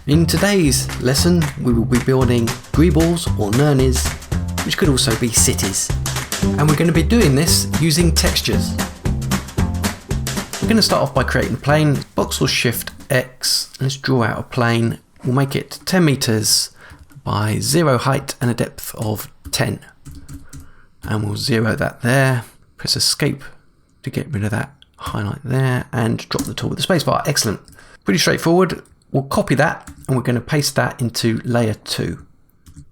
In today's lesson, we will be building greebles or nurnies, which could also be cities. And we're going to be doing this using textures. We're going to start off by creating a plane. Box or Shift X. Let's draw out a plane. We'll make it 10 meters by 0 height and a depth of 10. And we'll 0 that there. Press Escape to get rid of that highlight there and drop the tool with the spacebar. Excellent. Pretty straightforward. We'll copy that and we're going to paste that into layer 2. Now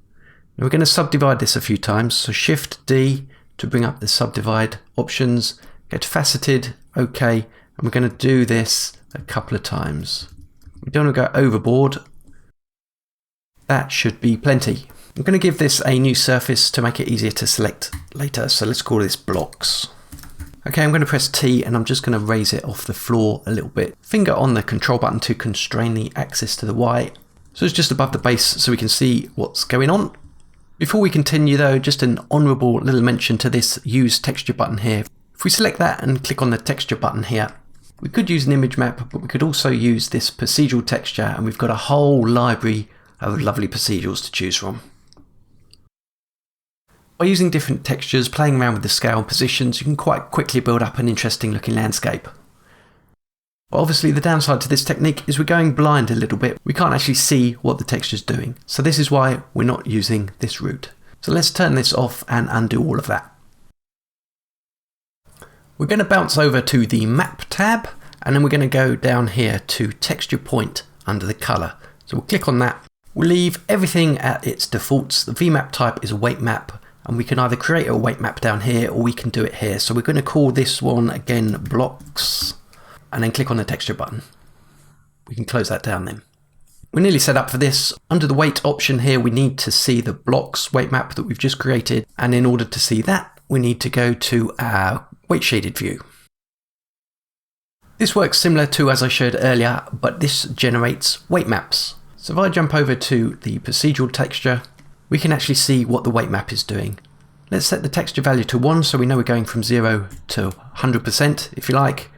we're going to subdivide this a few times. So Shift D to bring up the subdivide options. Go to faceted, OK, and we're going to do this a couple of times. We don't want to go overboard. That should be plenty. I'm going to give this a new surface to make it easier to select later. So let's call this blocks. Okay, I'm going to press T and I'm just going to raise it off the floor a little bit. Finger on the control button to constrain the axis to the Y. So it's just above the base so we can see what's going on. Before we continue though, just an honourable little mention to this use texture button here. If we select that and click on the texture button here, we could use an image map, but we could also use this procedural texture, and we've got a whole library of lovely procedurals to choose from. By using different textures, playing around with the scale and positions, you can quite quickly build up an interesting looking landscape. But obviously the downside to this technique is we're going blind a little bit. We can't actually see what the texture's doing. So this is why we're not using this route. So let's turn this off and undo all of that. We're going to bounce over to the Map tab, and then we're going to go down here to Texture Point under the colour. So we'll click on that. We'll leave everything at its defaults. The VMap type is a weight map. And we can either create a weight map down here or we can do it here. So we're going to call this one again blocks and then click on the texture button. We can close that down then. We're nearly set up for this. Under the weight option here, we need to see the blocks weight map that we've just created. And in order to see that, we need to go to our weight shaded view. This works similar to as I showed earlier, but this generates weight maps. So if I jump over to the procedural texture, we can actually see what the weight map is doing. Let's set the texture value to 1 so we know we're going from 0 to 100% if you like.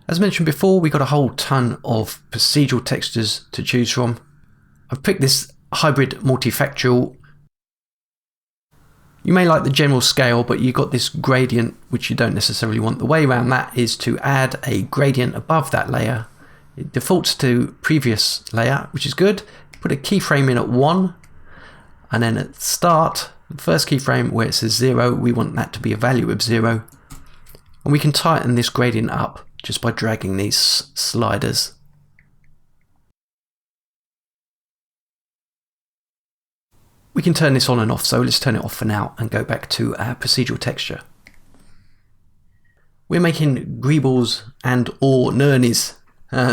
As mentioned before, we've got a whole ton of procedural textures to choose from. I've picked this hybrid multifactorial. You may like the general scale, but you've got this gradient which you don't necessarily want. The way around that is to add a gradient above that layer. It defaults to previous layer, which is good. Put a keyframe in at 1. And then at start, the first keyframe where it says 0, we want that to be a value of 0. And we can tighten this gradient up just by dragging these sliders. We can turn this on and off, so let's turn it off for now and go back to our procedural texture. We're making greebles and or nurnies,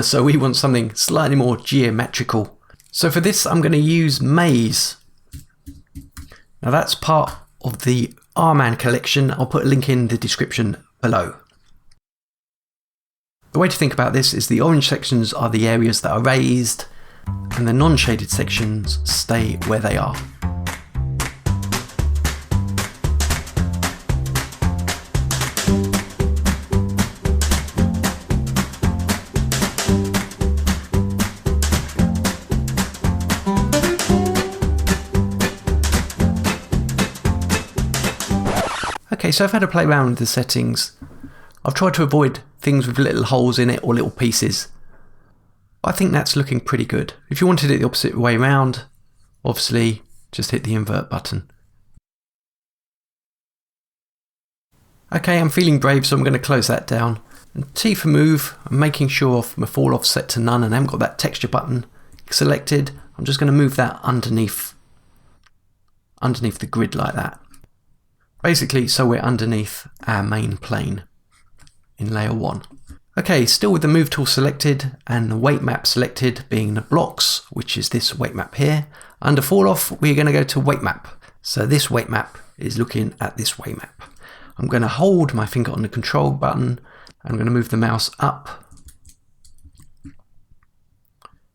so we want something slightly more geometrical. So for this, I'm going to use maze. Now that's part of the Rman Collection. I'll put a link in the description below. The way to think about this is the orange sections are the areas that are raised and the non-shaded sections stay where they are. Okay, so I've had to play around with the settings. I've tried to avoid things with little holes in it or little pieces. I think that's looking pretty good. If you wanted it the opposite way around, obviously just hit the invert button. Okay, I'm feeling brave, so I'm going to close that down. And T for move, I'm making sure my fall off set to none and I haven't got that texture button selected. I'm just going to move that underneath the grid like that. Basically, so we're underneath our main plane in layer 1. Okay, still with the move tool selected and the weight map selected being the blocks, which is this weight map here. Under fall off, we're going to go to weight map. So this weight map is looking at this weight map. I'm going to hold my finger on the control button. I'm going to move the mouse up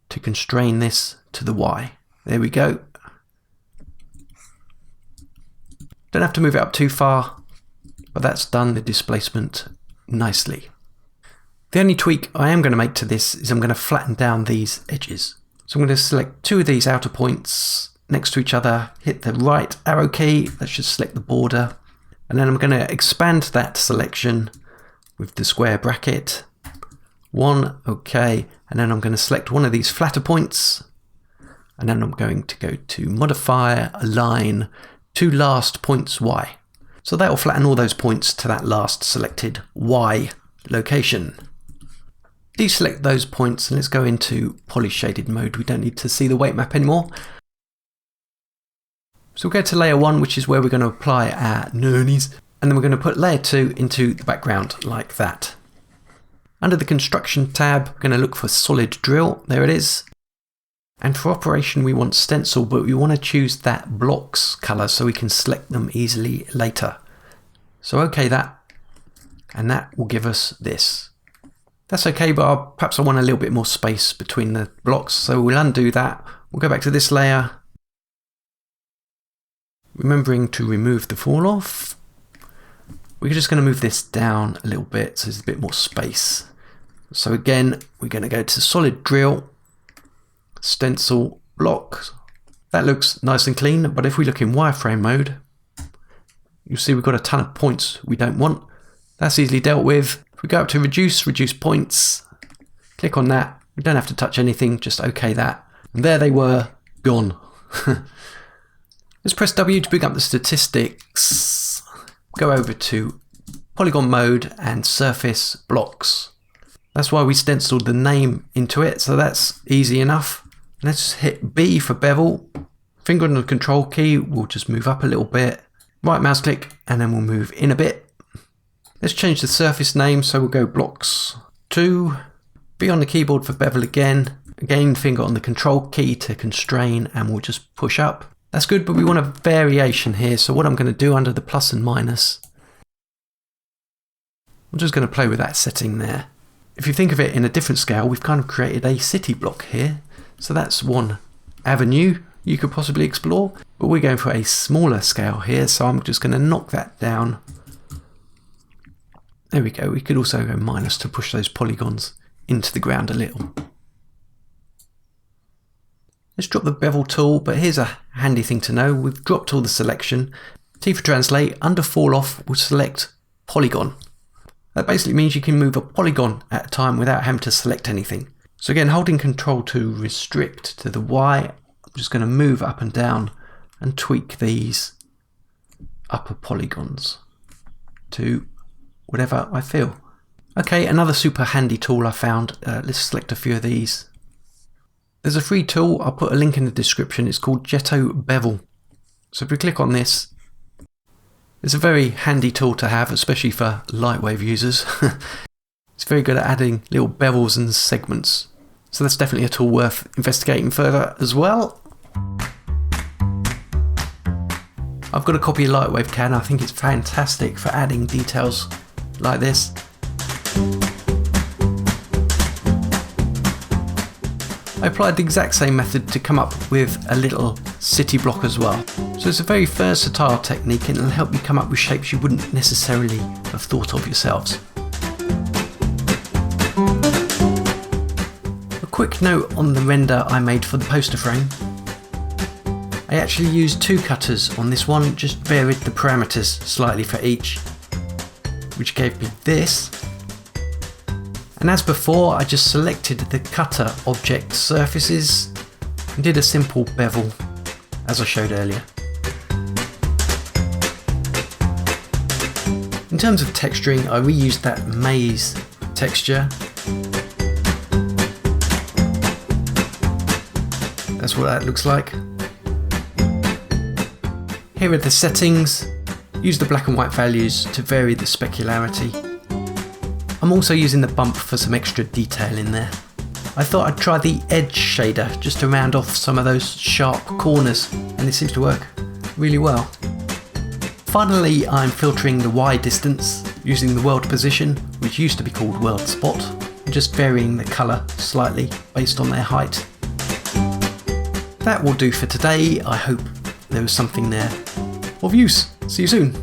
to constrain this to the Y. There we go. Don't have to move it up too far, but that's done the displacement nicely. The only tweak I am going to make to this is I'm going to flatten down these edges. So I'm going to select two of these outer points next to each other, hit the right arrow key, that should select the border, and then I'm going to expand that selection with the square bracket. 1, okay, and then I'm going to select one of these flatter points, and then I'm going to go to Modify, Align, to last points Y. So that will flatten all those points to that last selected Y location. Deselect those points and let's go into poly shaded mode. We don't need to see the weight map anymore. So we'll go to layer 1, which is where we're going to apply our nurnies, and then we're going to put layer 2 into the background like that. Under the construction tab, we're going to look for solid drill. There it is. And for operation, we want stencil, but we want to choose that blocks color so we can select them easily later. So okay that, and that will give us this. That's okay, but perhaps I want a little bit more space between the blocks, so we'll undo that. We'll go back to this layer, remembering to remove the fall off. We're just going to move this down a little bit so there's a bit more space. So again, we're going to go to solid drill, stencil, block. That looks nice and clean, but if we look in wireframe mode, you'll see we've got a ton of points we don't want. That's easily dealt with. If we go up to reduce points, click on that. We don't have to touch anything, just okay that. And there they were, gone. Let's press W to bring up the statistics. Go over to polygon mode and surface blocks. That's why we stenciled the name into it, so that's easy enough. Let's hit B for bevel. Finger on the control key, we'll just move up a little bit. Right mouse click, and then we'll move in a bit. Let's change the surface name, so we'll go blocks 2. Be on the keyboard for bevel again. Again, finger on the control key to constrain, and we'll just push up. That's good, but we want a variation here, so what I'm going to do under the plus and minus, I'm just going to play with that setting there. If you think of it in a different scale, we've kind of created a city block here. So that's one avenue you could possibly explore, but we're going for a smaller scale here, so I'm just going to knock that down. There we go. We could also go minus to push those polygons into the ground a little. Let's drop the bevel tool, but here's a handy thing to know. We've dropped all the selection. T for translate, under fall off, we'll select polygon. That basically means you can move a polygon at a time without having to select anything. So again, holding control to restrict to the Y, I'm just going to move up and down and tweak these upper polygons to whatever I feel. Okay, another super handy tool I found. Let's select a few of these. There's a free tool, I'll put a link in the description. It's called JettoBevel. So if we click on this, it's a very handy tool to have, especially for LightWave users. It's very good at adding little bevels and segments. So that's definitely a tool worth investigating further as well. I've got a copy of LightWave CAD. I think it's fantastic for adding details like this. I applied the exact same method to come up with a little city block as well. So it's a very versatile technique and it'll help you come up with shapes you wouldn't necessarily have thought of yourselves. A quick note on the render I made for the poster frame. I actually used 2 cutters on this one, just varied the parameters slightly for each, which gave me this. And as before, I just selected the cutter object surfaces and did a simple bevel as I showed earlier. In terms of texturing, I reused that maze texture. That's what that looks like. Here are the settings. Use the black and white values to vary the specularity. I'm also using the bump for some extra detail in there. I thought I'd try the edge shader just to round off some of those sharp corners, and it seems to work really well. Finally, I'm filtering the Y distance using the world position, which used to be called world spot, and just varying the colour slightly based on their height. That will do for today. I hope there was something there of use. See you soon.